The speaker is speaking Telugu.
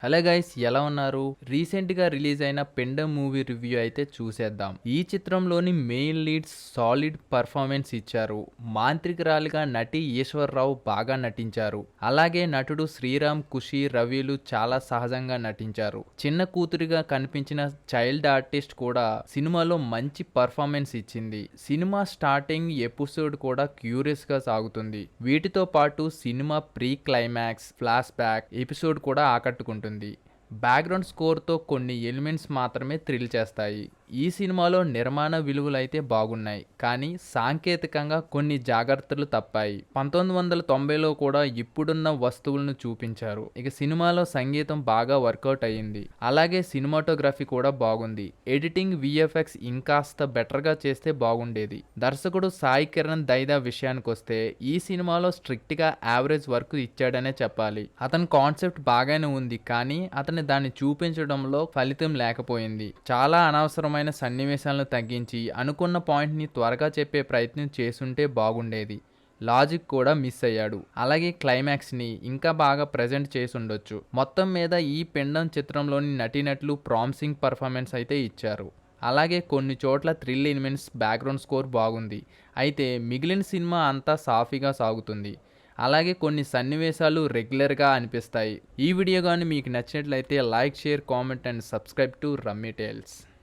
హలో గైస్, ఎలా ఉన్నారు? రీసెంట్ గా రిలీజ్ అయిన పెండమ్ మూవీ రివ్యూ అయితే చూసేద్దాం. ఈ చిత్రంలోని మెయిన్ లీడ్స్ సాలిడ్ పర్ఫార్మెన్స్ ఇచ్చారు. మాంత్రికురాలిగా నటి ఈశ్వర్రావు బాగా నటించారు. అలాగే నటుడు శ్రీరామ్, ఖుషి, రవిలు చాలా సహజంగా నటించారు. చిన్న కూతురిగా కనిపించిన చైల్డ్ ఆర్టిస్ట్ కూడా సినిమాలో మంచి పర్ఫార్మెన్స్ ఇచ్చింది. సినిమా స్టార్టింగ్ ఎపిసోడ్ కూడా క్యూరియస్ గా సాగుతుంది. వీటితో పాటు cinema pre climax, flash back episode కూడా ఆకట్టుకుంటుంది. బ్యాక్గ్రౌండ్ స్కోర్తో కొన్ని ఎలిమెంట్స్ మాత్రమే థ్రిల్ చేస్తాయి. ఈ సినిమాలో నిర్మాణ విలువలైతే బాగున్నాయి, కానీ సాంకేతికంగా కొన్ని జాగ్రత్తలు తప్పాయి. 1990లో కూడా ఇప్పుడున్న వస్తువులను చూపించారు. ఇక సినిమాలో సంగీతం బాగా వర్కౌట్ అయ్యింది. అలాగే సినిమాటోగ్రఫీ కూడా బాగుంది. ఎడిటింగ్, విఎఫ్ఎక్స్ ఇంకాస్త బెటర్గా చేస్తే బాగుండేది. దర్శకుడు సాయి కిరణ్ దైదా విషయానికి వస్తే ఈ సినిమాలో స్ట్రిక్ట్గా యావరేజ్ వర్క్ ఇచ్చాడనే చెప్పాలి. అతని కాన్సెప్ట్ బాగానే ఉంది, కానీ అతని దాన్ని చూపించడంలో ఫలితం లేకపోయింది. చాలా అనవసరమైన సన్నివేశాలను తగ్గించి అనుకున్న పాయింట్ని త్వరగా చెప్పే ప్రయత్నం చేసుంటే బాగుండేది. లాజిక్ కూడా మిస్ అయ్యాడు. అలాగే క్లైమాక్స్ని ఇంకా బాగా ప్రజెంట్ చేసి ఉండొచ్చు. మొత్తం మీద ఈ పెండమ్ చిత్రంలోని నటీనటులు ప్రామిసింగ్ పర్ఫార్మెన్స్ అయితే ఇచ్చారు. అలాగే కొన్ని చోట్ల థ్రిల్ ఎలిమెంట్స్, బ్యాక్గ్రౌండ్ స్కోర్ బాగుంది. అయితే మిగిలిన సినిమా అంతా సాఫీగా సాగుతుంది. అలాగే కొన్ని సన్నివేశాలు రెగ్యులర్గా అనిపిస్తాయి. ఈ వీడియో కానీ మీకు నచ్చినట్లయితే like, share, comment and subscribe to Rummy tiles.